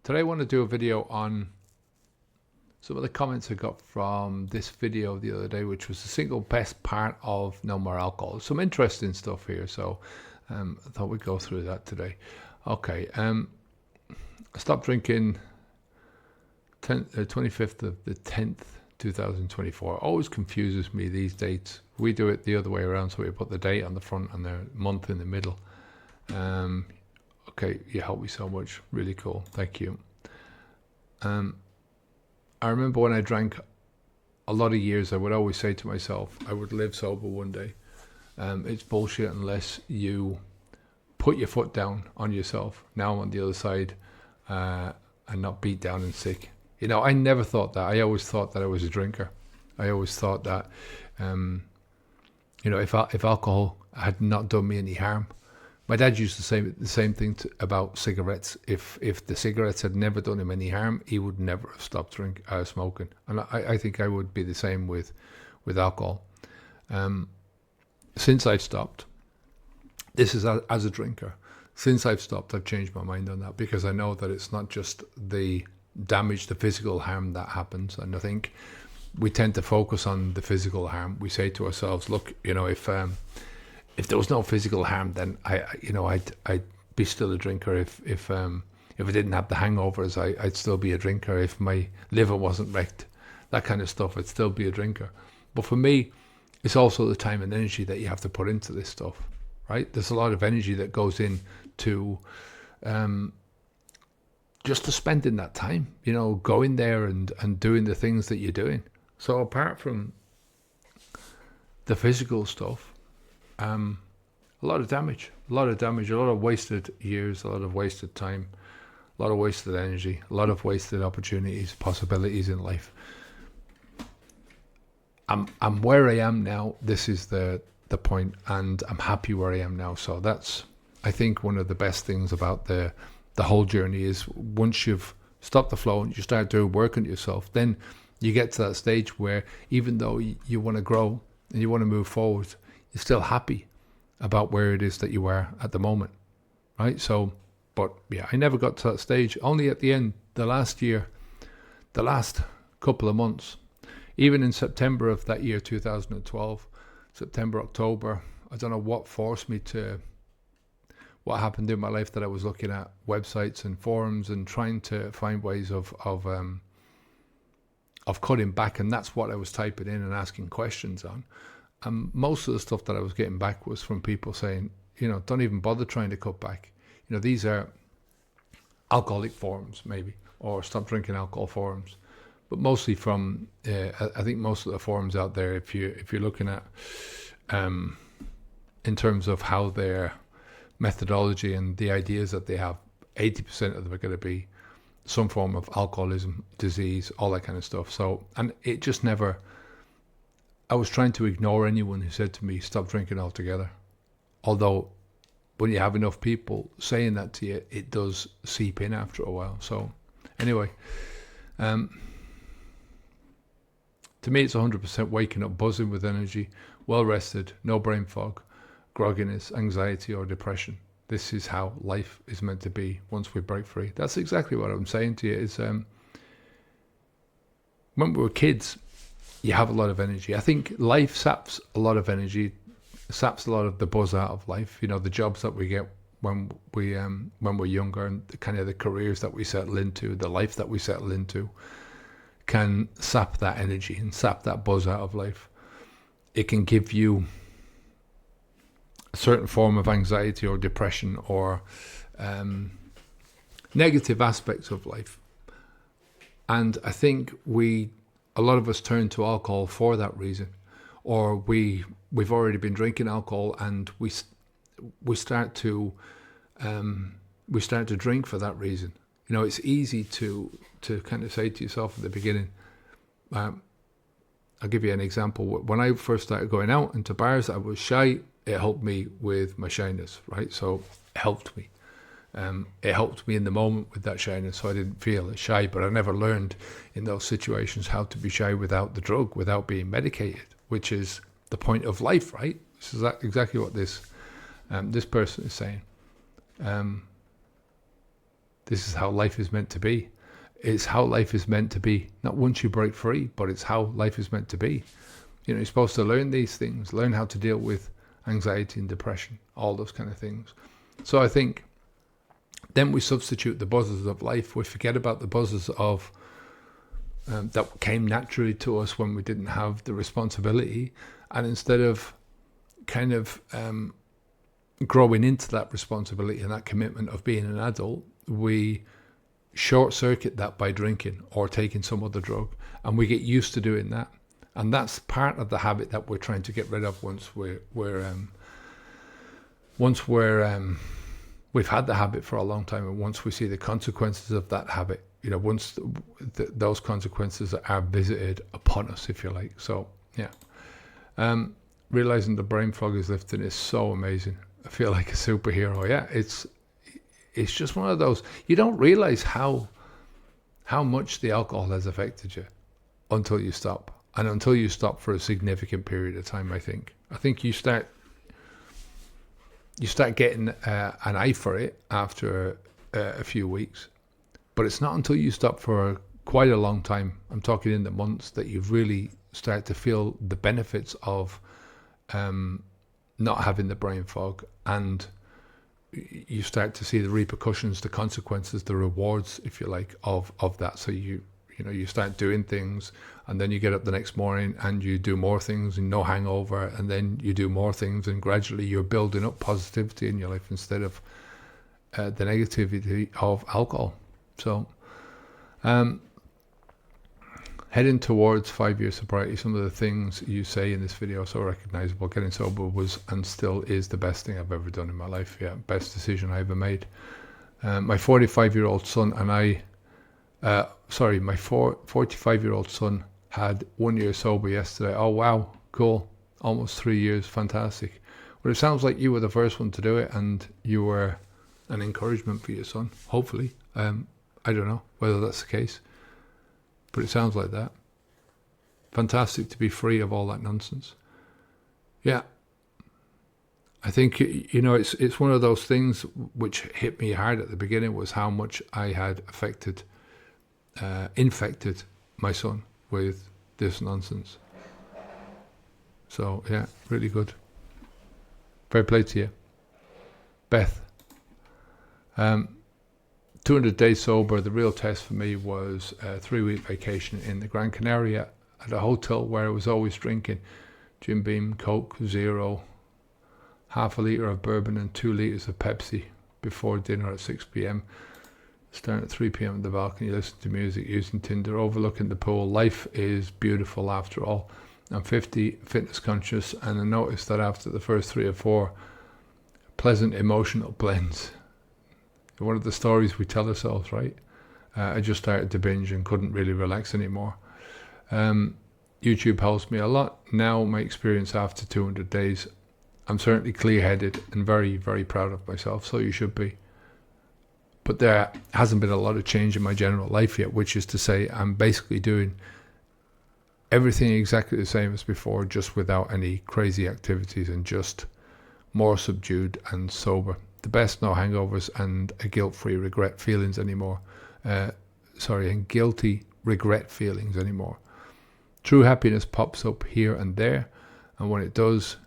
Today I want to do a video on some of the comments I got from this video the other day, which was the single best part of No More Alcohol. Some interesting stuff here, so I thought we'd go through that today. Okay, I stopped drinking 25th of the 10th, 2024. Always confuses me, these dates. We do it the other way around, so we put the date on the front and the month in the middle. Okay, you helped me so much. Really cool. Thank you. I remember when I drank a lot of years, I would always say to myself, I would live sober one day. It's bullshit unless you put your foot down on yourself. Now I'm on the other side and not beat down and sick. You know, I never thought that. I always thought that I was a drinker. I always thought that, if alcohol had not done me any harm. My dad used to say the same thing about cigarettes. If the cigarettes had never done him any harm, he would never have stopped smoking. And I think I would be the same with alcohol. Since I've stopped, this is as a drinker. Since I've stopped, I've changed my mind on that, because I know that it's not just the damage, the physical harm that happens. And I think we tend to focus on the physical harm. We say to ourselves, look, if there was no physical harm, then I'd be still a drinker. If I didn't have the hangovers, I'd still be a drinker. If my liver wasn't wrecked, that kind of stuff, I'd still be a drinker. But for me, it's also the time and energy that you have to put into this stuff, right? There's a lot of energy that goes into just to spending that time, going there and doing the things that you're doing. So apart from the physical stuff, a lot of damage, a lot of wasted years, a lot of wasted time, a lot of wasted energy, a lot of wasted opportunities, possibilities in life. I'm where I am now. This is the point, and I'm happy where I am now. So that's, I think, one of the best things about the whole journey is once you've stopped the flow and you start doing work on yourself, then you get to that stage where even though you want to grow and you want to move forward, you're still happy about where it is that you are at the moment, right? So, but yeah, I never got to that stage. Only at the end, the last year, the last couple of months, even in September of that year, 2012, September, October, I don't know what forced me to, what happened in my life, that I was looking at websites and forums and trying to find ways of cutting back, and that's what I was typing in and asking questions on. And most of the stuff that I was getting back was from people saying, don't even bother trying to cut back. These are alcoholic forums, maybe, or stop drinking alcohol forums. But mostly from, I think most of the forums out there, if you're looking at, in terms of how their methodology and the ideas that they have, 80% of them are going to be some form of alcoholism, disease, all that kind of stuff. So, and it just never, I was trying to ignore anyone who said to me, stop drinking altogether. Although when you have enough people saying that to you, it does seep in after a while. So anyway, to me, it's 100% waking up, buzzing with energy, well rested, no brain fog, grogginess, anxiety or depression. This is how life is meant to be once we break free. That's exactly what I'm saying to you is, when we were kids, you have a lot of energy. I think life saps a lot of energy, saps a lot of the buzz out of life. The jobs that we get when we're younger, and the careers that we settle into, the life that we settle into, can sap that energy and sap that buzz out of life. It can give you a certain form of anxiety or depression or negative aspects of life. And I think a lot of us turn to alcohol for that reason, or we've already been drinking alcohol and we start to drink for that reason. It's easy to kind of say to yourself at the beginning. I'll give you an example. When I first started going out into bars, I was shy. It helped me with my shyness, right? So it helped me. It helped me in the moment with that shyness, so I didn't feel as shy. But I never learned in those situations how to be shy without the drug, without being medicated, which is the point of life, right? This is exactly what this person is saying. This is how life is meant to be. It's how life is meant to be. Not once you break free, but it's how life is meant to be. You're supposed to learn these things, learn how to deal with anxiety and depression, all those kind of things. So I think then we substitute the buzzes of life. We forget about the buzzes of that came naturally to us when we didn't have the responsibility. And instead of kind of growing into that responsibility and that commitment of being an adult, we short circuit that by drinking or taking some other drug, and we get used to doing that. And that's part of the habit that we're trying to get rid of once we've had the habit for a long time, and once we see the consequences of that habit, once those consequences are visited upon us, if you like. So yeah, realizing the brain fog is lifting is so amazing. I feel like a superhero. Yeah, it's just one of those, you don't realize how much the alcohol has affected you until you stop, and until you stop for a significant period of time. I think you start getting an eye for it after a few weeks, but it's not until you stop for quite a long time, I'm talking in the months, that you really start to feel the benefits of not having the brain fog, and you start to see the repercussions, the consequences, the rewards, if you like, of that. So you start doing things, and then you get up the next morning and you do more things and no hangover, and then you do more things, and gradually you're building up positivity in your life instead of the negativity of alcohol. So heading towards 5-year sobriety, some of the things you say in this video are so recognizable. Getting sober was and still is the best thing I've ever done in my life. Yeah, best decision I ever made. My 45-year-old son and I, my 45-year-old son had 1 year sober yesterday. Oh, wow, cool. Almost 3 years, fantastic. Well, it sounds like you were the first one to do it, and you were an encouragement for your son, hopefully. I don't know whether that's the case, but it sounds like that. Fantastic to be free of all that nonsense. Yeah. I think, it's one of those things which hit me hard at the beginning, was how much I had infected my son with this nonsense. So, yeah, really good. Fair play to you. Beth. 200 days sober. The real test for me was a 3-week vacation in the Gran Canaria at a hotel where I was always drinking Jim Beam, Coke, Zero, half a litre of bourbon and 2 litres of Pepsi before dinner at 6 p.m. Starting at 3 p.m. on the balcony, listening to music, using Tinder, overlooking the pool. Life is beautiful after all. I'm 50, fitness conscious, and I noticed that after the first 3 or 4 pleasant emotional blends, one of the stories we tell ourselves, right? I just started to binge and couldn't really relax anymore. YouTube helps me a lot. Now my experience after 200 days, I'm certainly clear-headed and very, very proud of myself, so you should be. But there hasn't been a lot of change in my general life yet, which is to say I'm basically doing everything exactly the same as before, just without any crazy activities and just more subdued and sober. The best, no hangovers and a guilt-free regret feelings anymore. And guilty regret feelings anymore. True happiness pops up here and there, and when it does,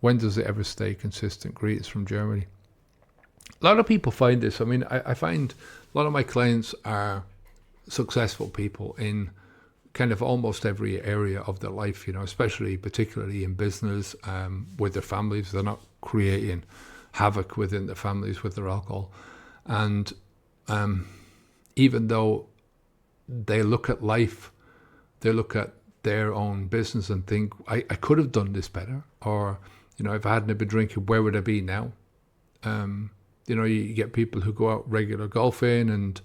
when does it ever stay consistent? Greetings from Germany. A lot of people find this. I mean, I find a lot of my clients are successful people in kind of almost every area of their life, especially particularly in business, with their families. They're not creating havoc within their families with their alcohol. And even though they look at life, they look at their own business and think, I could have done this better. Or, if I hadn't been drinking, where would I be now? You get people who go out regular golfing and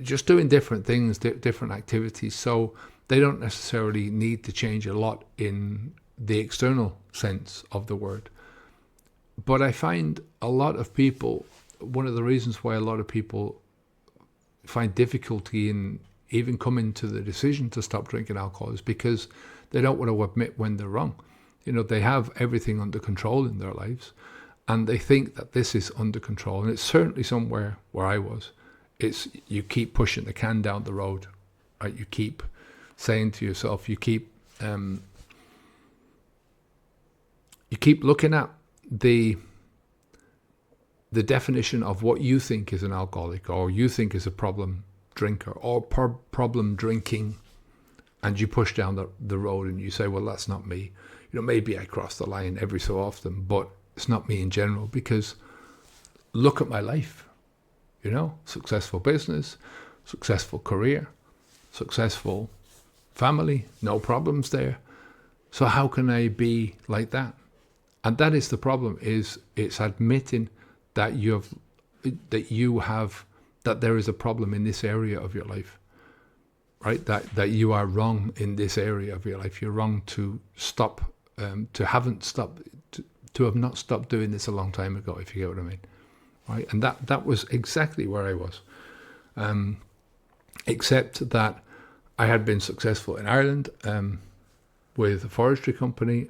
just doing different things, different activities. So they don't necessarily need to change a lot in the external sense of the word. But I find a lot of people, one of the reasons why a lot of people find difficulty in even coming to the decision to stop drinking alcohol is because they don't want to admit when they're wrong. They have everything under control in their lives, and they think that this is under control. And it's certainly somewhere where I was. It's you keep pushing the can down the road, right? You keep saying to yourself, you keep looking at the definition of what you think is an alcoholic, or you think is a problem drinker, or problem drinking, and you push down the road and you say, well, that's not me. Maybe I cross the line every so often, but it's not me in general, because look at my life. Successful business, successful career, successful family, no problems there. So how can I be like that? And that is the problem, is it's admitting that that there is a problem in this area of your life, right? That you are wrong in this area of your life. You're wrong to stop, to have not stopped doing this a long time ago, if you get what I mean, right? And that was exactly where I was, except that I had been successful in Ireland with a forestry company,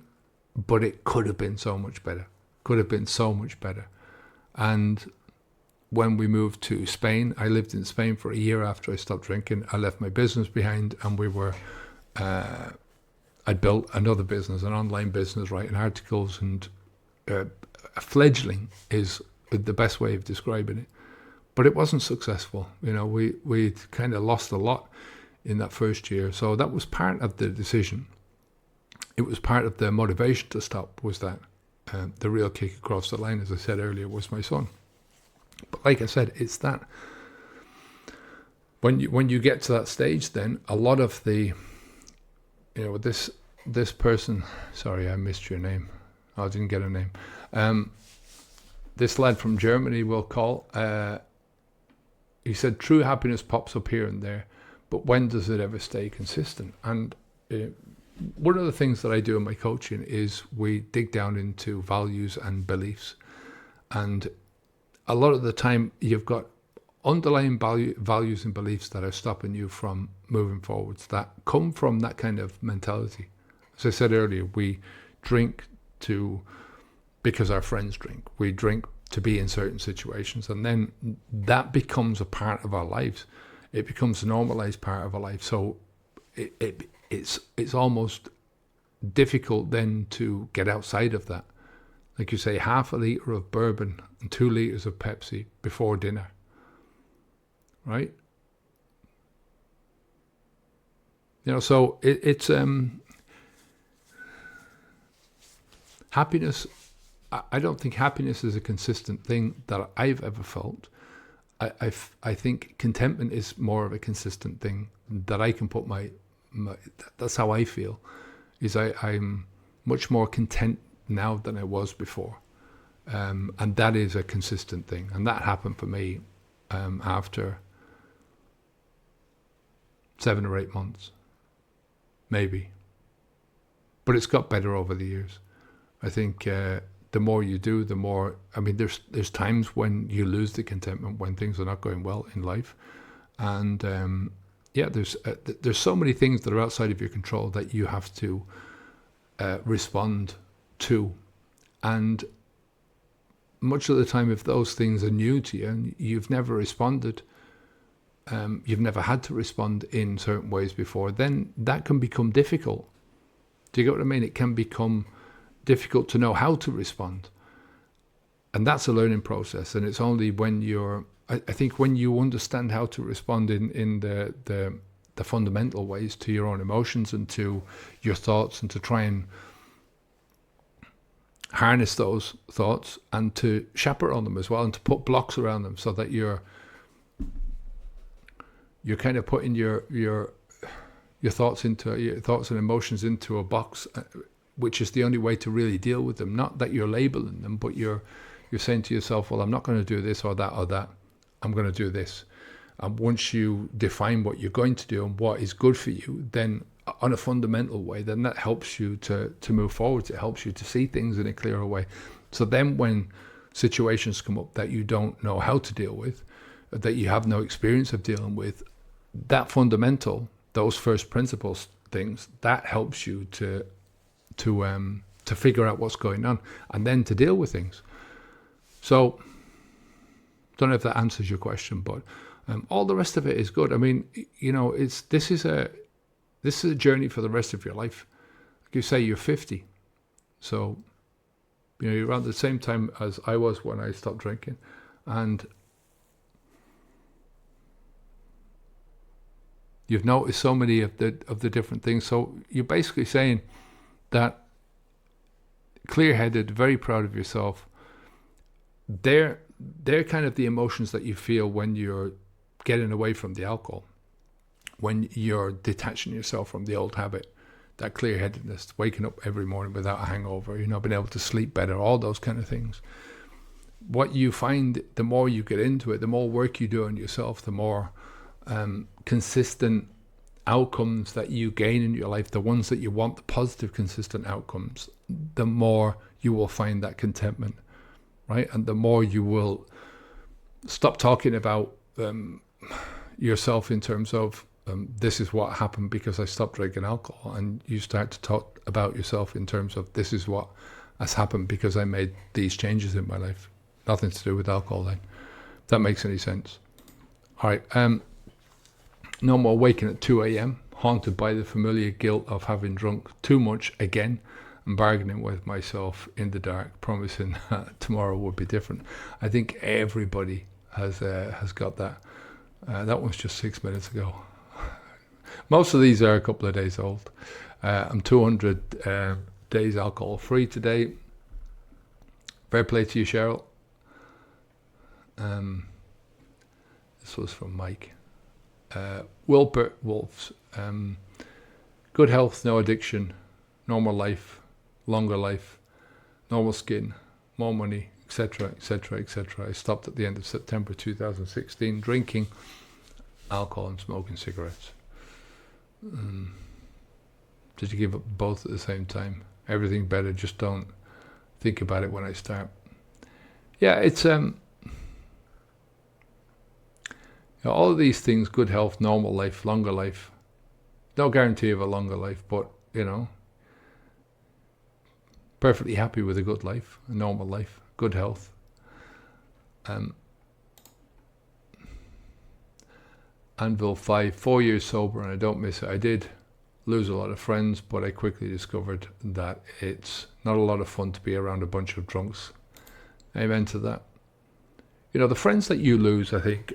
but it could have been so much better. And when we moved to Spain, I lived in Spain for a year after I stopped drinking. I left my business behind, and I built another business, an online business, writing articles, and a fledgling is the best way of describing it. But it wasn't successful. We kind of lost a lot in that first year. So that was part of the decision. It was part of the motivation to stop, was that the real kick across the line, as I said earlier, was my son. But like I said, it's that when you get to that stage, then a lot of the, this person, sorry, I missed your name. I didn't get a name. This lad from Germany, we'll call, he said, true happiness pops up here and there, but when does it ever stay consistent? And one of the things that I do in my coaching is we dig down into values and beliefs. And a lot of the time you've got underlying values and beliefs that are stopping you from moving forwards, that come from that kind of mentality. As I said earlier, we drink because our friends drink. We drink to be in certain situations, and then that becomes a part of our lives. It becomes a normalized part of our life. So it's almost difficult then to get outside of that. Like you say, half a litre of bourbon and 2 litres of Pepsi before dinner, right? So it's happiness. I don't think happiness is a consistent thing that I've ever felt. I think contentment is more of a consistent thing that I can put that's how I feel, is I'm much more content now than I was before. And that is a consistent thing. And that happened for me after 7 or 8 months, maybe. But it's got better over the years. I think the more you do, the more, there's times when you lose the contentment, when things are not going well in life. And there's so many things that are outside of your control that you have to respond to. And much of the time, if those things are new to you and you've never responded, you've never had to respond in certain ways before, then that can become difficult. Do you get what I mean? It can become difficult to know how to respond. And that's a learning process. And it's only when I think when you understand how to respond in the fundamental ways to your own emotions and to your thoughts, and to try and harness those thoughts and to chaperone them as well, and to put blocks around them, so that you're kind of putting your thoughts and emotions into a box, which is the only way to really deal with them. Not that you're labeling them, but you're saying to yourself, well, I'm not going to do this or that or that. I'm going to do this. And once you define what you're going to do and what is good for you, then on a fundamental way, then that helps you to move forward. It helps you to see things in a clearer way. So then when situations come up that you don't know how to deal with, that you have no experience of dealing with, that fundamental, those first principles things, that helps you to figure out what's going on and then to deal with things. So, don't know if that answers your question, but all the rest of it is good. I mean, this is a journey for the rest of your life. Like you say, you're 50, so you're around the same time as I was when I stopped drinking, and you've noticed so many of the different things. So you're basically saying that clear-headed, very proud of yourself. They're kind of the emotions that you feel when you're getting away from the alcohol, when you're detaching yourself from the old habit. That clear-headedness, waking up every morning without a hangover, being able to sleep better, all those kind of things. What you find, the more you get into it, the more work you do on yourself, the more consistent outcomes that you gain in your life, the ones that you want, the positive, consistent outcomes, the more you will find that contentment, right? And the more you will stop talking about yourself in terms of this is what happened because I stopped drinking alcohol, and you start to talk about yourself in terms of this is what has happened because I made these changes in my life. Nothing to do with alcohol then. If that makes any sense. All right. No more waking at 2 a.m., haunted by the familiar guilt of having drunk too much again, and bargaining with myself in the dark, promising tomorrow would be different. I think everybody has got that. That was just 6 minutes ago. Most of these are a couple of days old. I'm 200 days alcohol free today. Fair play to you, Cheryl. This was from Mike. Wilbert Wolfs. Good health, no addiction, normal life, longer life, normal skin, more money, etc., etc., etc. I stopped at the end of September 2016 drinking alcohol and smoking cigarettes. Did you give up both at the same time? Everything better, just don't think about it when I start. Yeah, it's all of these things, good health, normal life, longer life. No guarantee of a longer life, but perfectly happy with a good life, a normal life, good health. Anvil 5, 4 years sober, and I don't miss it. I did lose a lot of friends, but I quickly discovered that it's not a lot of fun to be around a bunch of drunks. Amen to that. The friends that you lose, I think,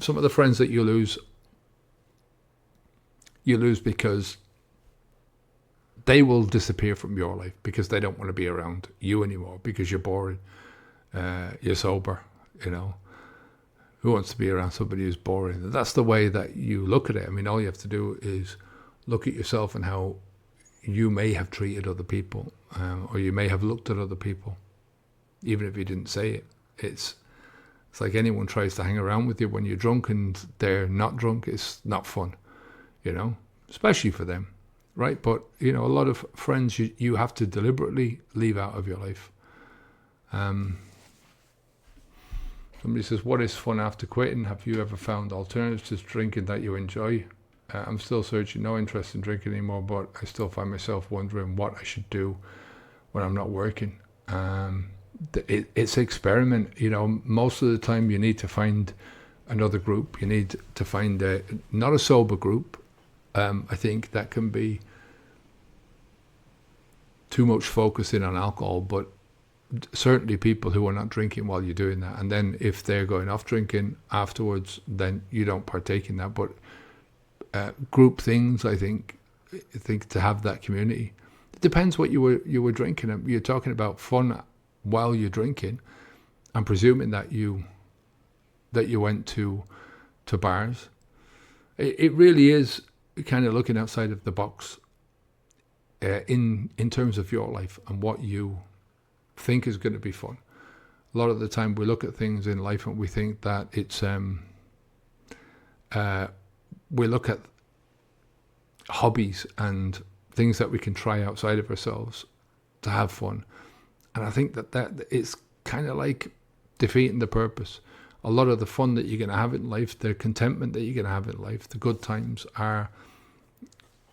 some of the friends that you lose because they will disappear from your life because they don't want to be around you anymore because you're boring, you're sober, Who wants to be around somebody who's boring? That's the way that you look at it. I mean, all you have to do is look at yourself and how you may have treated other people, or you may have looked at other people, even if you didn't say it. It's like anyone tries to hang around with you when you're drunk and they're not drunk. It's not fun, especially for them, right? But, a lot of friends you have to deliberately leave out of your life. Somebody says, what is fun after quitting? Have you ever found alternatives to drinking that you enjoy? I'm still searching, no interest in drinking anymore, but I still find myself wondering what I should do when I'm not working. It's experiment. Most of the time you need to find another group. You need to find not a sober group. I think that can be too much focusing on alcohol, but certainly people who are not drinking while you're doing that. And then if they're going off drinking afterwards, then you don't partake in that. But group things, I think to have that community. It depends what you were drinking. You're talking about fun while you're drinking. I'm presuming that you went to bars. It really is kind of looking outside of the box in terms of your life and what you think is going to be fun. A lot of the time we look at things in life and we think that it's we look at hobbies and things that we can try outside of ourselves to have fun, and I think that it's kind of like defeating the purpose. A lot of the fun that you're going to have in life, the contentment that you're going to have in life, the good times are,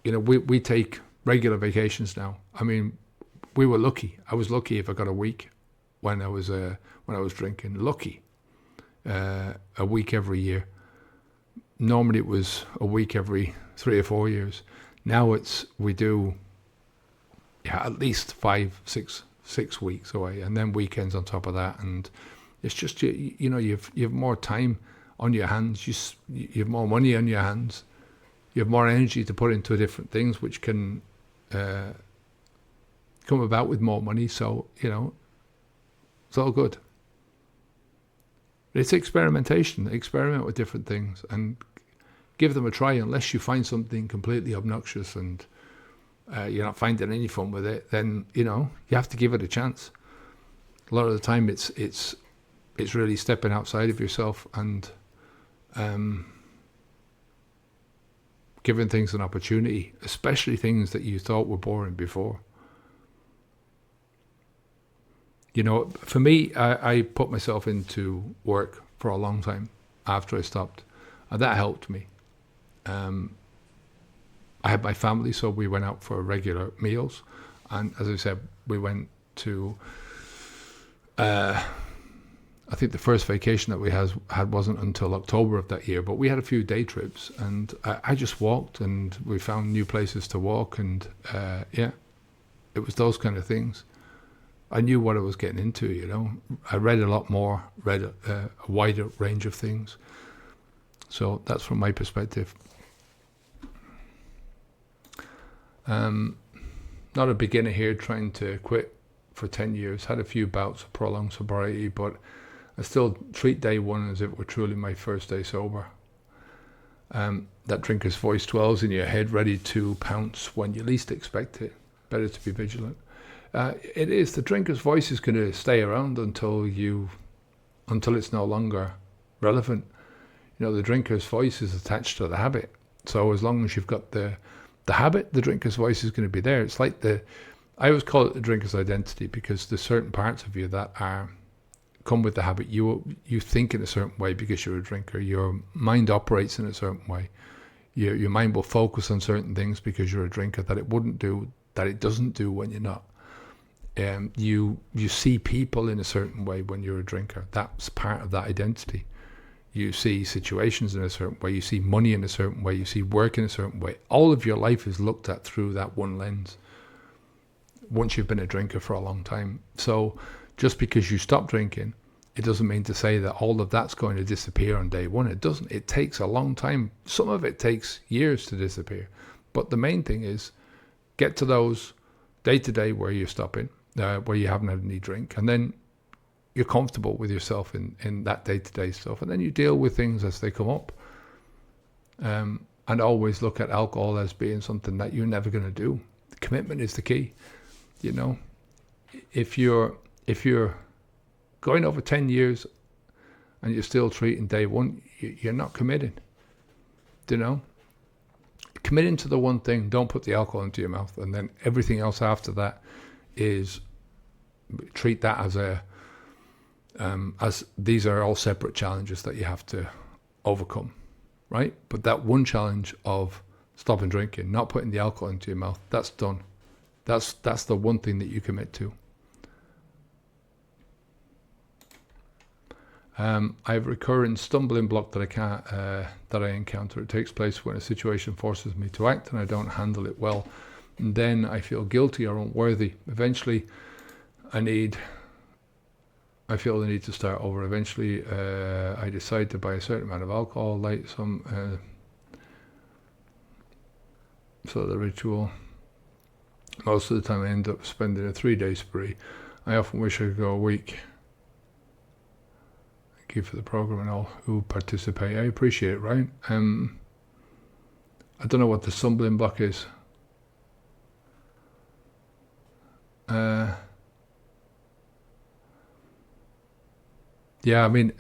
we take regular vacations now. I mean, we were lucky. I was lucky if I got a week when I was drinking. Lucky, a week every year. Normally it was a week every 3 or 4 years. Now we do at least 6 weeks away, and then weekends on top of that. And it's just you have more time on your hands. You have more money on your hands. You have more energy to put into different things, which can come about with more money. So it's all good. It's experimentation. Experiment with different things and give them a try. Unless you find something completely obnoxious and you're not finding any fun with it, then you have to give it a chance. A lot of the time, it's really stepping outside of yourself and giving things an opportunity, especially things that you thought were boring before. For me, I put myself into work for a long time after I stopped, and that helped me. I had my family, so we went out for regular meals, and as I said, we went to. I think the first vacation that we had wasn't until October of that year, but we had a few day trips, and I just walked, and we found new places to walk, and it was those kind of things. I knew what I was getting into, I read a lot more, read a wider range of things. So that's from my perspective. Not a beginner here trying to quit for 10 years. Had a few bouts of prolonged sobriety, but I still treat day one as if it were truly my first day sober. That drinker's voice dwells in your head, ready to pounce when you least expect it. Better to be vigilant. It is. The drinker's voice is going to stay around until it's no longer relevant. The drinker's voice is attached to the habit. So as long as you've got the habit, the drinker's voice is going to be there. It's like I always call it the drinker's identity, because there's certain parts of you that come with the habit. You think in a certain way because you're a drinker. Your mind operates in a certain way. Your mind will focus on certain things because you're a drinker that it doesn't do when you're not. You see people in a certain way when you're a drinker. That's part of that identity. You see situations in a certain way. You see money in a certain way. You see work in a certain way. All of your life is looked at through that one lens once you've been a drinker for a long time. So just because you stop drinking, it doesn't mean to say that all of that's going to disappear on day one. It doesn't. It takes a long time. Some of it takes years to disappear. But the main thing is get to those day-to-day where you're stopping, where you haven't had any drink, and then you're comfortable with yourself in that day-to-day stuff, and then you deal with things as they come up. And always look at alcohol as being something that you're never going to do. Commitment is the key. If you're going over 10 years and you're still treating day one, you're not committing. Committing to the one thing. Don't put the alcohol into your mouth, and then everything else after that is treat that as these are all separate challenges that you have to overcome, right? But that one challenge of stopping drinking, not putting the alcohol into your mouth, that's done. That's the one thing that you commit to. I have a recurring stumbling block that I encounter. It takes place when a situation forces me to act and I don't handle it well. And then I feel guilty or unworthy. Eventually, I feel the need to start over. Eventually, I decide to buy a certain amount of alcohol, light some, so the ritual. Most of the time I end up spending a 3-day spree. I often wish I could go a week. Thank you for the program and all who participate. I appreciate it, right? I don't know what the stumbling block is. Yeah, I mean,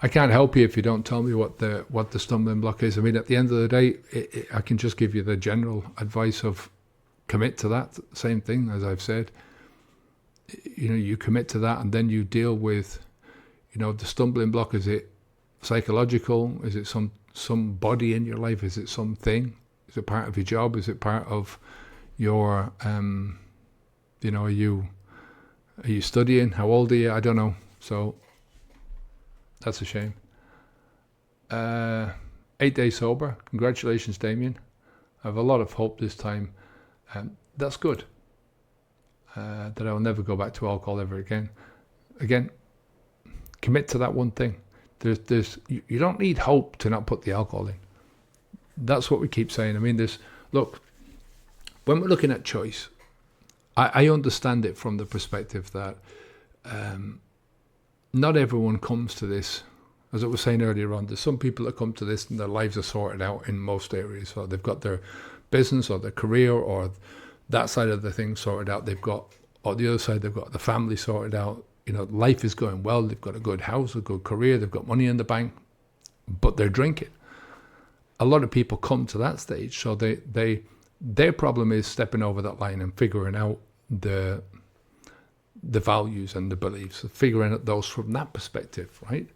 I can't help you if you don't tell me what the stumbling block is. I mean, at the end of the day, I can just give you the general advice of commit to that. Same thing as I've said. You commit to that, and then you deal with, the stumbling block. Is it psychological? Is it somebody in your life? Is it something? Is it part of your job? Is it part of your You know, are you studying? How old are you? I don't know. So that's a shame. 8 days sober. Congratulations, Damien. I have a lot of hope this time. That's good. That I'll never go back to alcohol ever again. Again, commit to that one thing. You don't need hope to not put the alcohol in. That's what we keep saying. I mean, look, when we're looking at choice, I understand it from the perspective that not everyone comes to this. As I was saying earlier on, there's some people that come to this and their lives are sorted out in most areas. So they've got their business or their career or that side of the thing sorted out. They've got, on the other side, they've got the family sorted out. You know, life is going well. They've got a good house, a good career. They've got money in the bank, but they're drinking. A lot of people come to that stage. So their problem is stepping over that line and figuring out the values and the beliefs, figuring out those from that perspective, right?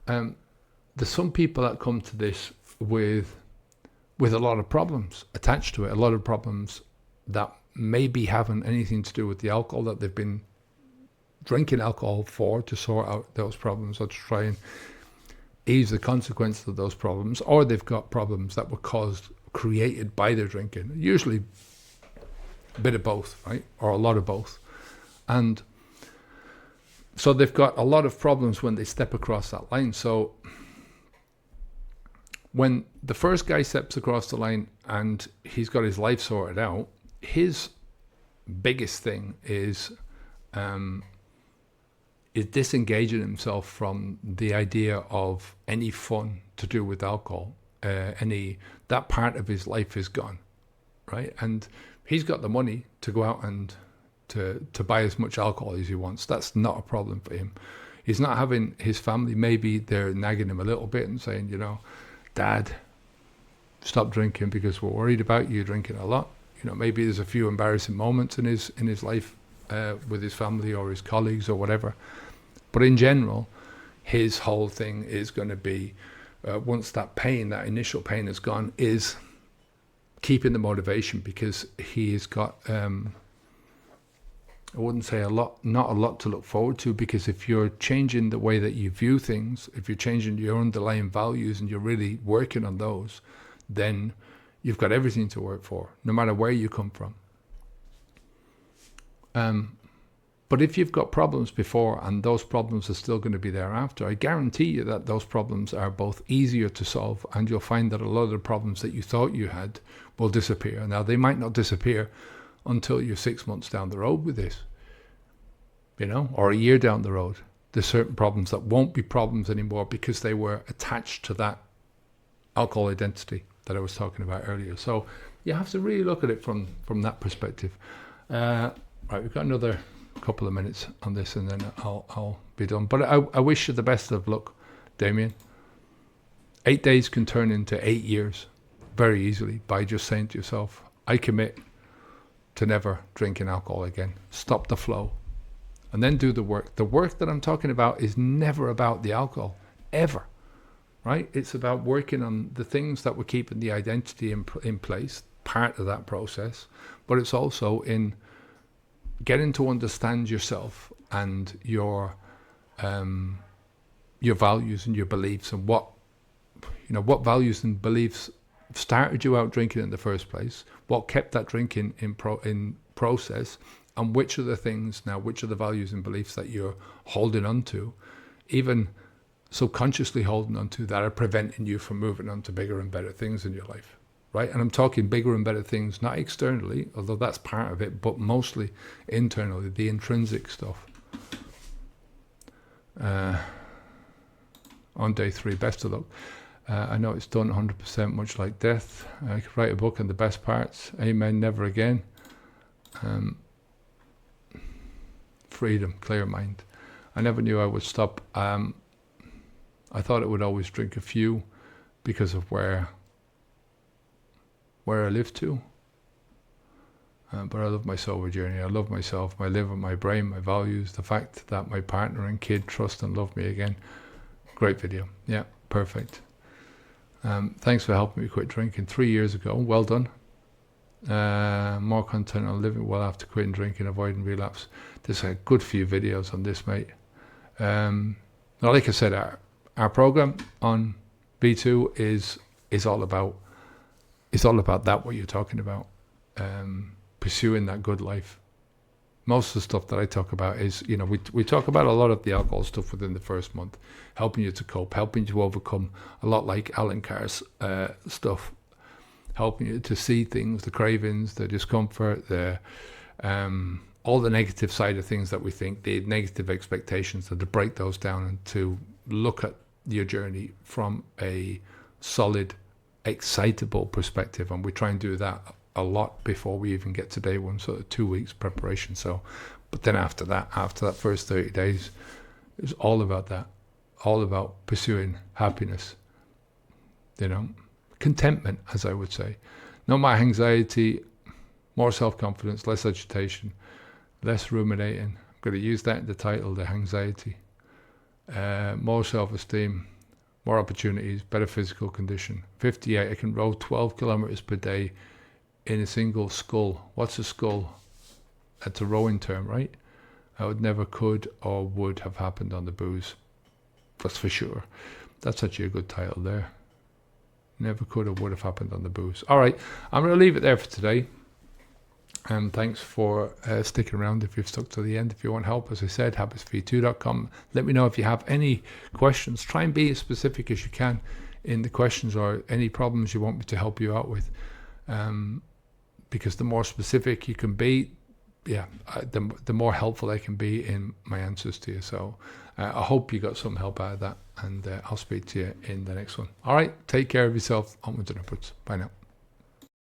There's some people that come to this with a lot of problems attached to it, a lot of problems that maybe haven't anything to do with the alcohol that they've been drinking alcohol for to sort out those problems or to try and ease the consequences of those problems, or they've got problems that were created by their drinking, usually a bit of both, right? Or a lot of both. And so they've got a lot of problems when they step across that line. So when the first guy steps across the line and he's got his life sorted out, his biggest thing is disengaging himself from the idea of any fun to do with alcohol. That part of his life is gone, right? And he's got the money to go out and to buy as much alcohol as he wants. That's not a problem for him. He's not having his family, maybe they're nagging him a little bit and saying, you know, Dad, stop drinking because we're worried about you drinking a lot. You know, maybe there's a few embarrassing moments in his life with his family or his colleagues or whatever. But in general, his whole thing is going to be, once that initial pain is gone, is keeping the motivation, because he's got, I wouldn't say not a lot to look forward to, because if you're changing the way that you view things, if you're changing your underlying values and you're really working on those, then you've got everything to work for, no matter where you come from. But if you've got problems before and those problems are still going to be there after, I guarantee you that those problems are both easier to solve, and you'll find that a lot of the problems that you thought you had will disappear. Now, they might not disappear until you're 6 months down the road with this, you know, or a year down the road. There's certain problems that won't be problems anymore because they were attached to that alcohol identity that I was talking about earlier. So you have to really look at it from that perspective. Right, we've got another couple of minutes on this and then I'll be done. But I wish you the best of luck, Damien. 8 days can turn into 8 years very easily by just saying to yourself, I commit to never drinking alcohol again. Stop the flow. And then do the work. The work that I'm talking about is never about the alcohol, ever. Right? It's about working on the things that were keeping the identity in place, part of that process. But it's also in getting to understand yourself and your values and your beliefs, and what values and beliefs started you out drinking in the first place, what kept that drinking in process, and which are the values and beliefs that you're holding on to, even subconsciously holding on to, that are preventing you from moving on to bigger and better things in your life. Right? And I'm talking bigger and better things, not externally, although that's part of it, but mostly internally, the intrinsic stuff. On day 3, best of luck. I know it's done 100%, much like death. I could write a book on the best parts. Amen, never again. Freedom, clear mind. I never knew I would stop. I thought I would always drink a few because of where I live to. But I love my sober journey. I love myself, my liver, my brain, my values, the fact that my partner and kid trust and love me again. Great video. Yeah, perfect. Thanks for helping me quit drinking 3 years ago. Well done. More content on living well after quitting drinking, avoiding relapse. There's a good few videos on this, mate. Like I said, our program on B2 is all about that, what you're talking about, pursuing that good life. Most of the stuff that I talk about is, we talk about a lot of the alcohol stuff within the first month, helping you to cope, helping you to overcome, a lot like Alan Carr's stuff, helping you to see things, the cravings, the discomfort, the all the negative side of things that we think, the negative expectations, and to break those down and to look at your journey from a solid, excitable perspective. And we try and do that a lot before we even get to day one, sort of 2 weeks preparation. So, but then after that first 30 days, it's all about that, all about pursuing happiness, contentment, as I would say. No more anxiety, more self-confidence, less agitation, less ruminating. I'm going to use that in the title, the anxiety. More self-esteem, more opportunities, better physical condition. 58, I can row 12 kilometers per day in a single scull. What's a scull? That's a rowing term, right? That would never could or would have happened on the booze. That's for sure. That's actually a good title there. Never could or would have happened on the booze. All right, I'm going to leave it there for today. And thanks for sticking around if you've stuck to the end. If you want help, as I said, habitsv2.com. Let me know if you have any questions. Try and be as specific as you can in the questions or any problems you want me to help you out with. Because the more specific you can be, the more helpful I can be in my answers to you. So I hope you got some help out of that. And I'll speak to you in the next one. All right, take care of yourself. Onwards and upwards. Bye now.